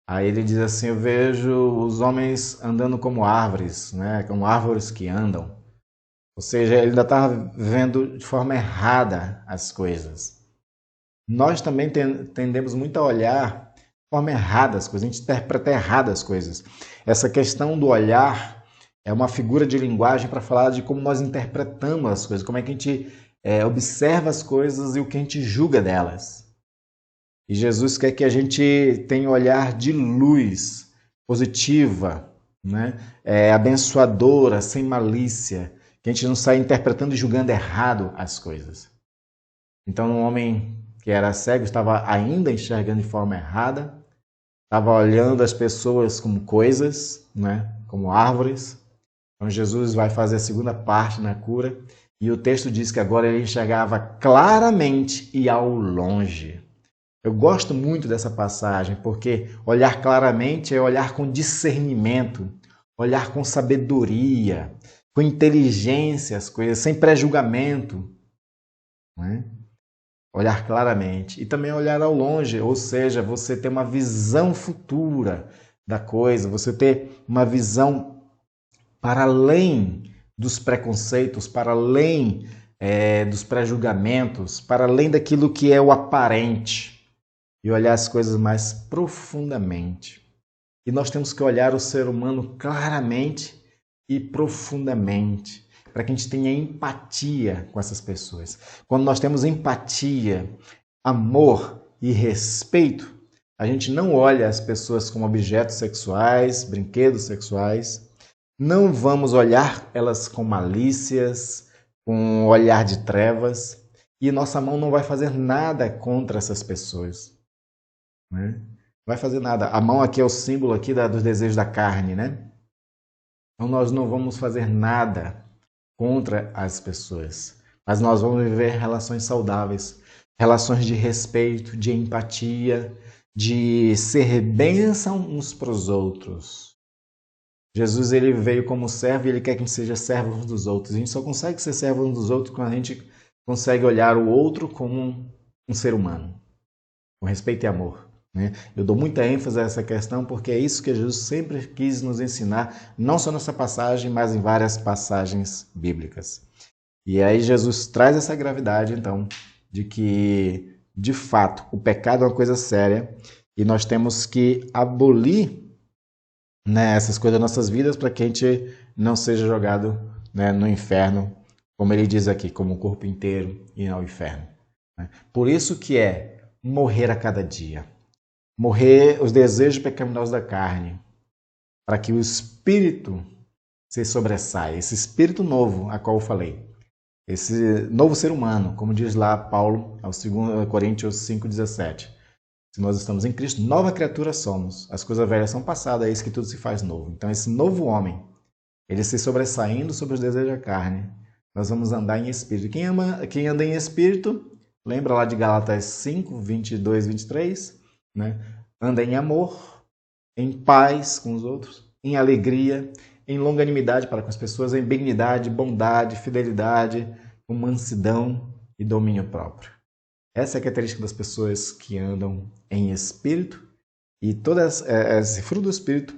Aí ele diz assim: eu vejo os homens andando como árvores, né? Como árvores que andam. Ou seja, ele ainda estava vendo de forma errada as coisas. Nós também tendemos muito a olhar de forma errada as coisas, a gente interpreta errado as coisas. Essa questão do olhar é uma figura de linguagem para falar de como nós interpretamos as coisas, como é que a gente observa as coisas e o que a gente julga delas. E Jesus quer que a gente tenha um olhar de luz, positiva, né? Abençoadora, sem malícia, que a gente não sai interpretando e julgando errado as coisas. Então, um homem que era cego estava ainda enxergando de forma errada, estava olhando as pessoas como coisas, né? Como árvores. Então, Jesus vai fazer a segunda parte na cura, e o texto diz que agora ele enxergava claramente e ao longe. Eu gosto muito dessa passagem, porque olhar claramente é olhar com discernimento, olhar com sabedoria, com inteligência as coisas, sem pré-julgamento, né? Olhar claramente. E também olhar ao longe, ou seja, você ter uma visão futura da coisa, você ter uma visão para além dos preconceitos, para além dos pré-julgamentos, para além daquilo que é o aparente, e olhar as coisas mais profundamente. E nós temos que olhar o ser humano claramente e profundamente, para que a gente tenha empatia com essas pessoas. Quando nós temos empatia, amor e respeito, a gente não olha as pessoas como objetos sexuais, brinquedos sexuais. Não vamos olhar elas com malícias, com um olhar de trevas, e nossa mão não vai fazer nada contra essas pessoas, né? Não vai fazer nada. A mão aqui é o símbolo aqui dos desejos da carne, né? Então nós não vamos fazer nada contra as pessoas, mas nós vamos viver relações saudáveis, relações de respeito, de empatia, de ser bênção uns para os outros. Jesus ele veio como servo e ele quer que a gente seja servo uns dos outros. A gente só consegue ser servo uns dos outros quando a gente consegue olhar o outro como um ser humano, com respeito e amor, né? Eu dou muita ênfase a essa questão porque é isso que Jesus sempre quis nos ensinar, não só nessa passagem, mas em várias passagens bíblicas. E aí Jesus traz essa gravidade, então, de que, de fato, o pecado é uma coisa séria e nós temos que abolir, né, essas coisas das nossas vidas para que a gente não seja jogado, né, no inferno, como ele diz aqui, como o corpo inteiro ir ao inferno, né? Por isso que é morrer a cada dia. Morrer os desejos pecaminosos da carne, para que o espírito se sobressaia, esse espírito novo a qual eu falei, esse novo ser humano, como diz lá Paulo aos 2 Coríntios 5,17. Se nós estamos em Cristo, nova criatura somos. As coisas velhas são passadas, é isso que tudo se faz novo. Então esse novo homem, ele se sobressaindo sobre os desejos da carne, nós vamos andar em espírito. Quem anda em espírito, lembra lá de Gálatas 5, 22, 23, né? Anda em amor, em paz com os outros, em alegria, em longanimidade para com as pessoas, em benignidade, bondade, fidelidade, com mansidão e domínio próprio. Essa é a característica das pessoas que andam em espírito, e todo esse fruto do espírito,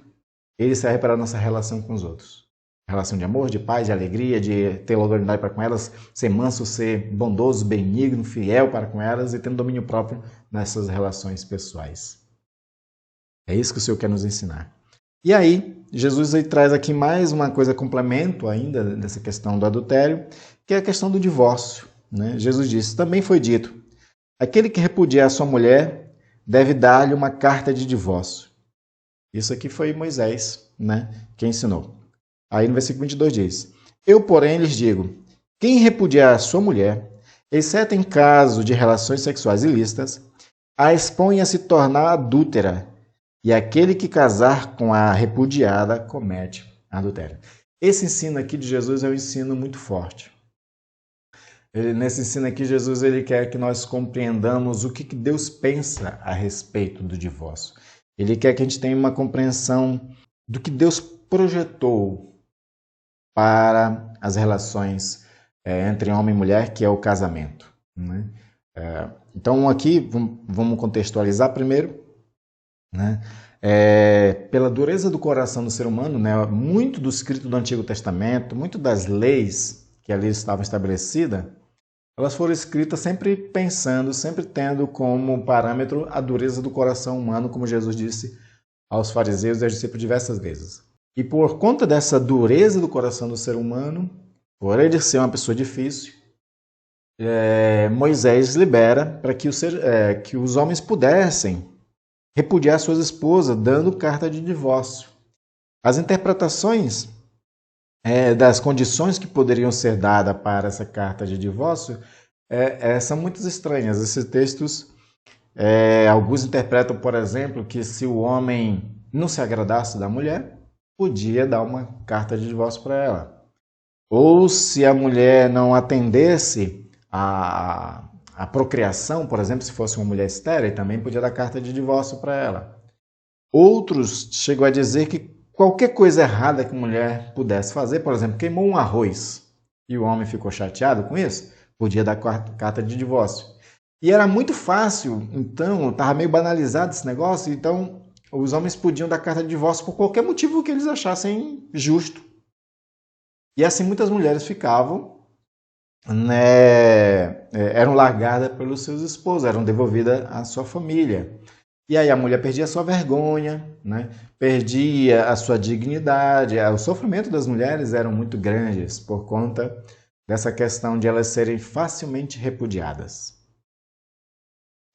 ele serve para a nossa relação com os outros. Relação de amor, de paz, de alegria, de ter longanimidade para com elas, ser manso, ser bondoso, benigno, fiel para com elas e tendo domínio próprio nessas relações pessoais. É isso que o Senhor quer nos ensinar. E aí, Jesus aí traz aqui mais uma coisa, complemento ainda dessa questão do adultério, que é a questão do divórcio, né? Jesus disse, também foi dito, aquele que repudiar a sua mulher deve dar-lhe uma carta de divórcio. Isso aqui foi Moisés, né, que ensinou. Aí no versículo 22 diz, eu, porém, lhes digo, quem repudiar a sua mulher, exceto em caso de relações sexuais ilícitas, a expõe a se tornar adúltera, e aquele que casar com a repudiada comete adultério. Esse ensino aqui de Jesus é um ensino muito forte. Nesse ensino aqui, Jesus ele quer que nós compreendamos o que Deus pensa a respeito do divórcio. Ele quer que a gente tenha uma compreensão do que Deus projetou para as relações entre homem e mulher, que é o casamento, né? Então aqui, vamos contextualizar primeiro, né? Pela dureza do coração do ser humano, né? Muito do escrito do Antigo Testamento, muito das leis que ali estavam estabelecidas, elas foram escritas sempre pensando, sempre tendo como parâmetro a dureza do coração humano, como Jesus disse aos fariseus e aos discípulos diversas vezes. E por conta dessa dureza do coração do ser humano, por ele ser uma pessoa difícil, Moisés libera para que os homens pudessem repudiar suas esposas, dando carta de divórcio. As interpretações das condições que poderiam ser dadas para essa carta de divórcio são muito estranhas. Esses textos, alguns interpretam, por exemplo, que se o homem não se agradasse da mulher, podia dar uma carta de divórcio para ela. Ou se a mulher não atendesse a procriação, por exemplo, se fosse uma mulher estéril, também podia dar carta de divórcio para ela. Outros chegam a dizer que qualquer coisa errada que a mulher pudesse fazer, por exemplo, queimou um arroz e o homem ficou chateado com isso, podia dar carta de divórcio. E era muito fácil, então, estava meio banalizado esse negócio, então os homens podiam dar carta de divórcio por qualquer motivo que eles achassem justo. E assim muitas mulheres ficavam, eram largadas pelos seus esposos, eram devolvidas à sua família. E aí a mulher perdia a sua vergonha, perdia a sua dignidade. O sofrimento das mulheres eram muito grandes por conta dessa questão de elas serem facilmente repudiadas.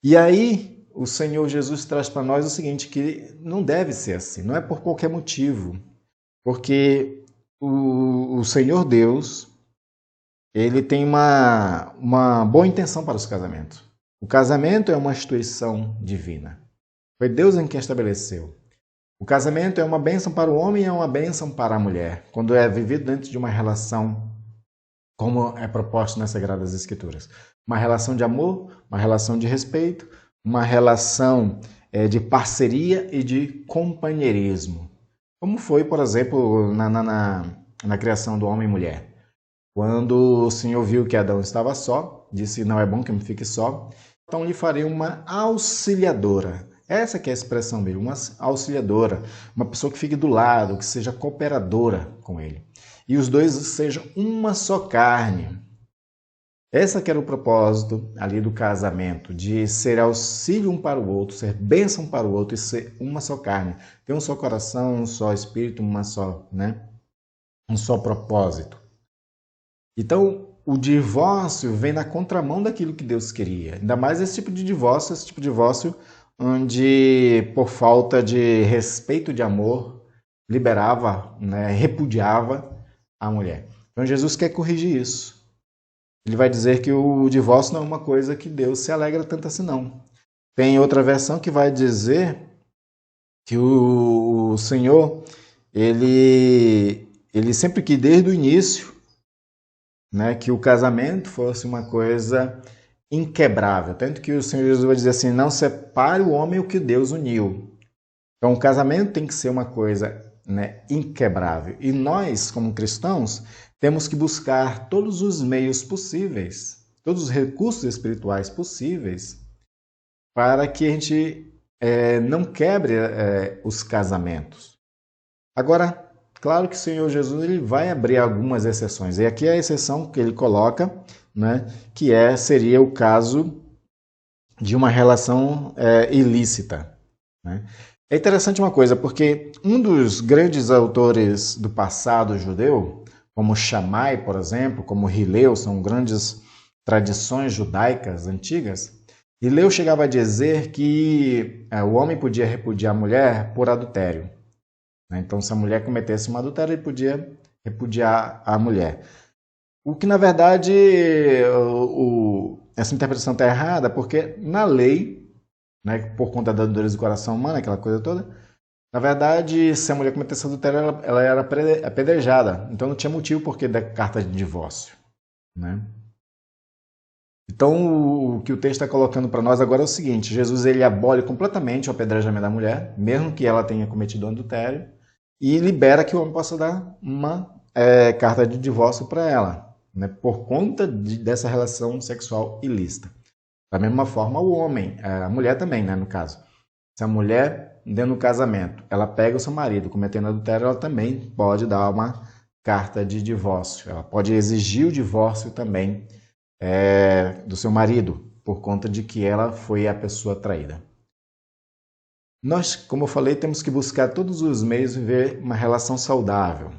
E aí o Senhor Jesus traz para nós o seguinte, que não deve ser assim, não é por qualquer motivo, porque o Senhor Deus, ele tem uma boa intenção para os casamentos. O casamento é uma instituição divina. Foi Deus em quem estabeleceu. O casamento é uma bênção para o homem e é uma bênção para a mulher, quando é vivido dentro de uma relação, como é proposto nas Sagradas Escrituras. Uma relação de amor, uma relação de respeito, uma relação de parceria e de companheirismo. Como foi, por exemplo, na criação do homem e mulher. Quando o Senhor viu que Adão estava só, disse, não é bom que eu me fique só, então lhe farei uma auxiliadora. Essa que é a expressão dele, uma auxiliadora, uma pessoa que fique do lado, que seja cooperadora com ele. E os dois sejam uma só carne. Essa que era o propósito ali do casamento, de ser auxílio um para o outro, ser bênção para o outro e ser uma só carne. Ter um só coração, um só espírito, um só propósito. Então, o divórcio vem na contramão daquilo que Deus queria. Ainda mais esse tipo de divórcio onde, por falta de respeito, de amor, liberava, repudiava a mulher. Então, Jesus quer corrigir isso. Ele vai dizer que o divórcio não é uma coisa que Deus se alegra tanto assim, não. Tem outra versão que vai dizer que o Senhor, ele sempre quis, desde o início, que o casamento fosse uma coisa inquebrável. Tanto que o Senhor Jesus vai dizer assim, não separe o homem o que Deus uniu. Então, o casamento tem que ser uma coisa inquebrável. E nós, como cristãos, temos que buscar todos os meios possíveis, todos os recursos espirituais possíveis, para que a gente não quebre os casamentos. Agora, claro que o Senhor Jesus ele vai abrir algumas exceções. E aqui é a exceção que ele coloca, que seria o caso de uma relação ilícita. É interessante uma coisa, porque um dos grandes autores do passado judeu, como Shammai, por exemplo, como Hileu, são grandes tradições judaicas antigas, Hileu chegava a dizer que o homem podia repudiar a mulher por adultério. Então, se a mulher cometesse um adultério, ele podia repudiar a mulher. O que, na verdade, essa interpretação está errada, porque na lei, por conta da dureza do coração humano, aquela coisa toda, na verdade, se a mulher cometesse adultério, ela era apedrejada. Então, não tinha motivo por que dar carta de divórcio. Então, o que o texto está colocando para nós agora é o seguinte, Jesus ele abole completamente o apedrejamento da mulher, mesmo que ela tenha cometido um adultério, e libera que o homem possa dar uma carta de divórcio para ela, por conta dessa relação sexual ilícita. Da mesma forma, o homem, a mulher também, no caso. Se a mulher, dentro do casamento, ela pega o seu marido cometendo adultério, ela também pode dar uma carta de divórcio. Ela pode exigir o divórcio também do seu marido, por conta de que ela foi a pessoa traída. Nós, como eu falei, temos que buscar todos os meios de viver uma relação saudável.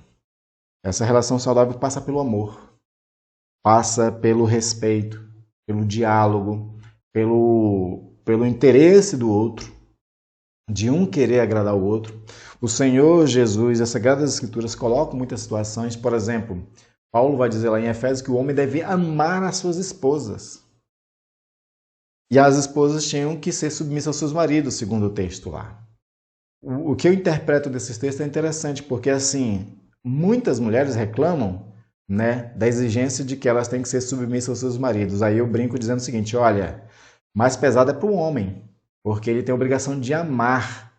Essa relação saudável passa pelo amor, passa pelo respeito, pelo diálogo, pelo interesse do outro. de um querer agradar o outro. O Senhor Jesus, as Sagradas Escrituras colocam muitas situações, por exemplo, Paulo vai dizer lá em Efésios que o homem deve amar as suas esposas. E as esposas tinham que ser submissas aos seus maridos, segundo o texto lá. O que eu interpreto desses textos é interessante, porque assim, muitas mulheres reclamam, né, da exigência de que elas têm que ser submissas aos seus maridos. Aí eu brinco dizendo o seguinte, olha, mais pesado é para o homem, porque ele tem a obrigação de amar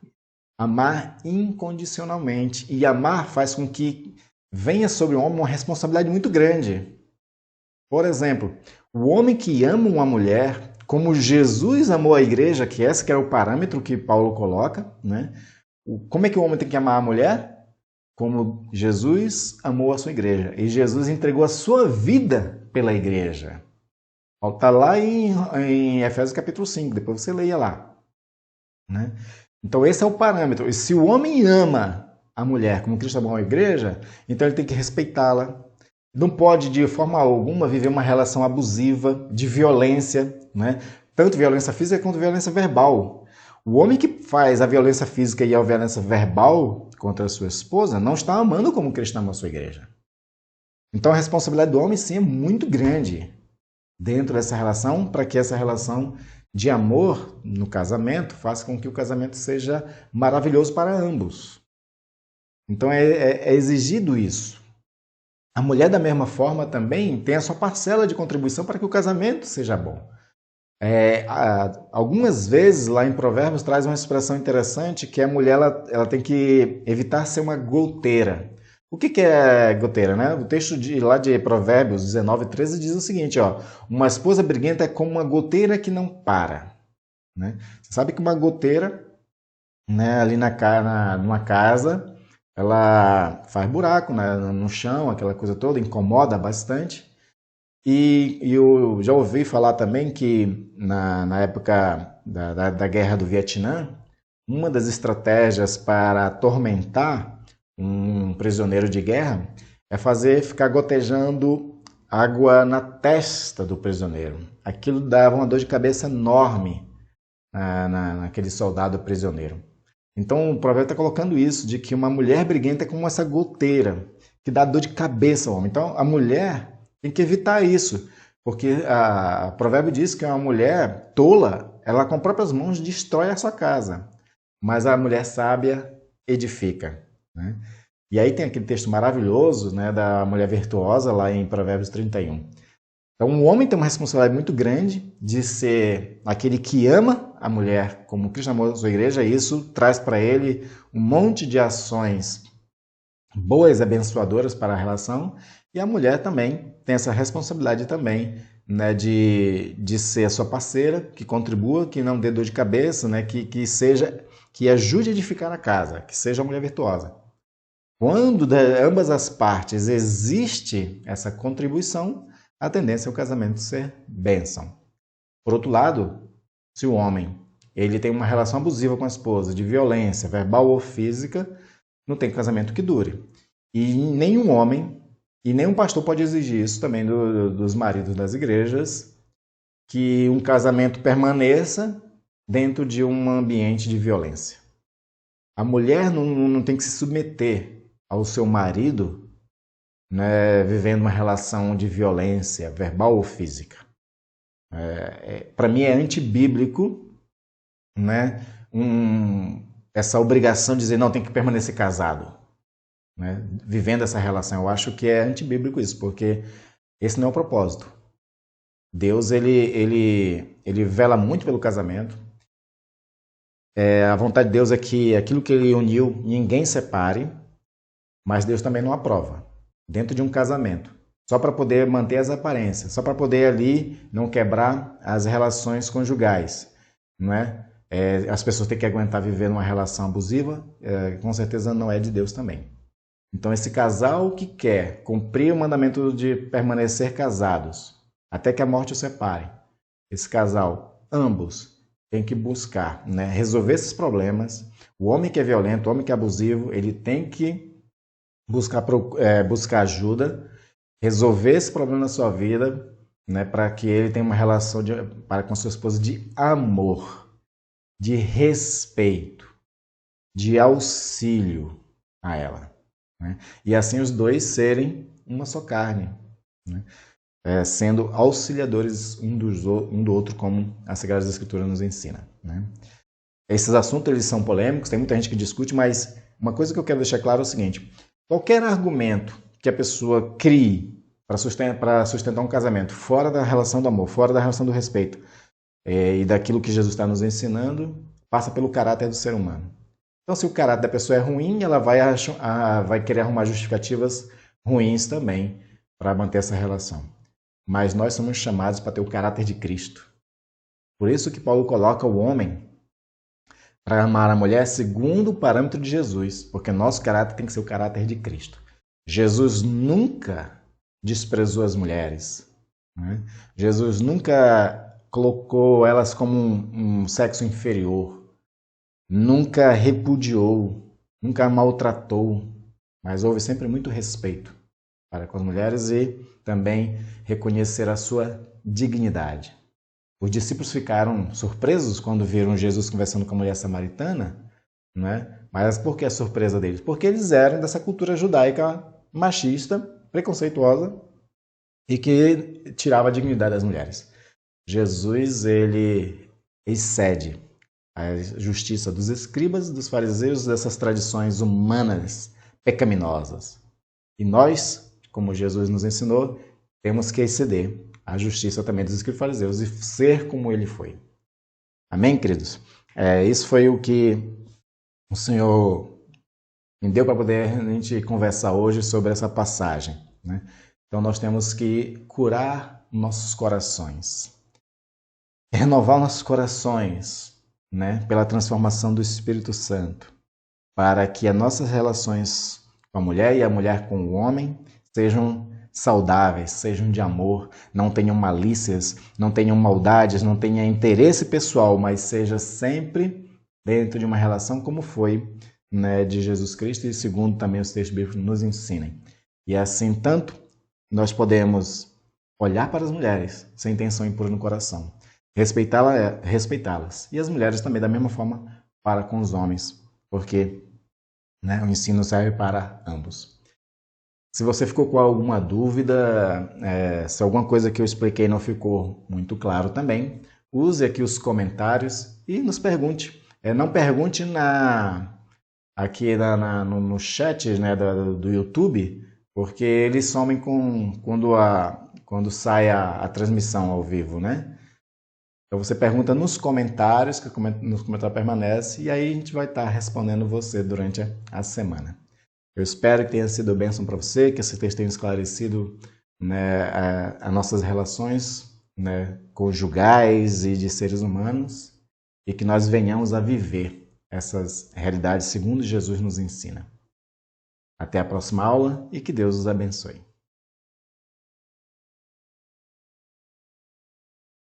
incondicionalmente. E amar faz com que venha sobre o homem uma responsabilidade muito grande. Por exemplo, o homem que ama uma mulher, como Jesus amou a igreja, que esse que é o parâmetro que Paulo coloca, né? Como é que o homem tem que amar a mulher? Como Jesus amou a sua igreja. E Jesus entregou a sua vida pela igreja. Está lá em Efésios capítulo 5, depois você leia lá. Né? Então esse é o parâmetro. E se o homem ama a mulher como Cristo amou a igreja, então ele tem que respeitá-la. Não pode de forma alguma viver uma relação abusiva, de violência, né? Tanto violência física quanto violência verbal. O homem que faz a violência física e a violência verbal contra a sua esposa não está amando como Cristo ama a sua igreja. Então a responsabilidade do homem sim é muito grande dentro dessa relação, para que essa relação de amor no casamento faça com que o casamento seja maravilhoso para ambos. Então é exigido isso. A mulher, da mesma forma, também tem a sua parcela de contribuição para que o casamento seja bom. Algumas vezes, lá em Provérbios, traz uma expressão interessante que a mulher ela tem que evitar ser uma goteira. O que é goteira, né? O texto lá de Provérbios 19:13 diz o seguinte, ó, uma esposa briguenta é como uma goteira que não para. Né? Você sabe que uma goteira, né, ali numa casa, ela faz buraco, né, no chão, aquela coisa toda, incomoda bastante. E eu já ouvi falar também que na época da Guerra do Vietnã, uma das estratégias para atormentar um prisioneiro de guerra é fazer ficar gotejando água na testa do prisioneiro. Aquilo dava uma dor de cabeça enorme naquele soldado prisioneiro. Então o provérbio está colocando isso, de que uma mulher briguenta é como essa goteira, que dá dor de cabeça ao homem. Então a mulher tem que evitar isso, porque o provérbio diz que uma mulher tola, ela com próprias mãos destrói a sua casa, mas a mulher sábia edifica. Né? E aí tem aquele texto maravilhoso, né, da mulher virtuosa lá em Provérbios 31. Então o homem tem uma responsabilidade muito grande de ser aquele que ama a mulher como Cristo amou a sua igreja, e isso traz para ele um monte de ações boas e abençoadoras para a relação, e a mulher também tem essa responsabilidade também, né, de ser a sua parceira, que contribua, que não dê dor de cabeça, né, que ajude a edificar a casa, que seja a mulher virtuosa. Quando de ambas as partes existe essa contribuição, a tendência é o casamento ser bênção. Por outro lado, se o homem ele tem uma relação abusiva com a esposa, de violência, verbal ou física, não tem casamento que dure. E nenhum homem e nenhum pastor pode exigir isso também dos maridos das igrejas, que um casamento permaneça dentro de um ambiente de violência. A mulher não tem que se submeter ao seu marido, né, vivendo uma relação de violência verbal ou física. Para mim é antibíblico, né, essa obrigação de dizer não, tem que permanecer casado, né, vivendo essa relação. Eu acho que é antibíblico isso, porque esse não é o propósito. Deus ele vela muito pelo casamento. A vontade de Deus é que aquilo que ele uniu ninguém separe, mas Deus também não aprova dentro de um casamento, só para poder manter as aparências, só para poder ali não quebrar as relações conjugais, não é? As pessoas têm que aguentar viver numa relação abusiva, com certeza não é de Deus também. Então esse casal que quer cumprir o mandamento de permanecer casados até que a morte os separe, esse casal, ambos, tem que buscar, né, resolver esses problemas. O homem que é violento, o homem que é abusivo, ele tem que buscar ajuda, resolver esse problema na sua vida, né, para que ele tenha uma relação com sua esposa de amor, de respeito. de auxílio a ela, né? E assim os dois serem uma só carne, né? Sendo auxiliadores um do outro, como a Sagrada Escritura nos ensina, né? Esses assuntos eles são polêmicos, tem muita gente que discute, mas uma coisa que eu quero deixar claro é o seguinte: qualquer argumento que a pessoa crie para sustentar um casamento fora da relação do amor, fora da relação do respeito e daquilo que Jesus está nos ensinando, passa pelo caráter do ser humano. Então, se o caráter da pessoa é ruim, ela vai querer arrumar justificativas ruins também para manter essa relação. Mas nós somos chamados para ter o caráter de Cristo. Por isso que Paulo coloca o homem para amar a mulher segundo o parâmetro de Jesus, porque nosso caráter tem que ser o caráter de Cristo. Jesus nunca desprezou as mulheres, né? Jesus nunca colocou elas como um sexo inferior, nunca repudiou, nunca maltratou, mas houve sempre muito respeito para com as mulheres e também reconhecer a sua dignidade. Os discípulos ficaram surpresos quando viram Jesus conversando com a mulher samaritana, né? Mas por que a surpresa deles? Porque eles eram dessa cultura judaica machista, preconceituosa e que tirava a dignidade das mulheres. Jesus, ele excede a justiça dos escribas, dos fariseus, dessas tradições humanas pecaminosas. E nós, como Jesus nos ensinou, temos que exceder a justiça também dos escribas e fariseus e ser como ele foi. Amém, queridos? Isso foi o que o Senhor me deu para poder a gente conversar hoje sobre essa passagem, né? Então nós temos que curar nossos corações, renovar nossos corações, né, pela transformação do Espírito Santo, para que as nossas relações com a mulher e a mulher com o homem sejam saudáveis, sejam de amor, não tenham malícias, não tenham maldades, não tenham interesse pessoal, mas seja sempre dentro de uma relação como foi, né, de Jesus Cristo e segundo também os textos bíblicos nos ensinam. E assim, tanto nós podemos olhar para as mulheres sem intenção impura no coração, respeitá-las, e as mulheres também da mesma forma para com os homens, porque, né, o ensino serve para ambos. Se você ficou com alguma dúvida, se alguma coisa que eu expliquei não ficou muito claro também, use aqui os comentários e nos pergunte. Não pergunte aqui no chat, né, do YouTube, porque eles somem quando sai a transmissão ao vivo, né? Então você pergunta nos comentários, que nos comentários permanece, e aí a gente vai estar respondendo você durante a semana. Eu espero que tenha sido bênção para você, que esse texto tenha esclarecido, né, as nossas relações, né, conjugais e de seres humanos, e que nós venhamos a viver essas realidades segundo Jesus nos ensina. Até a próxima aula e que Deus os abençoe.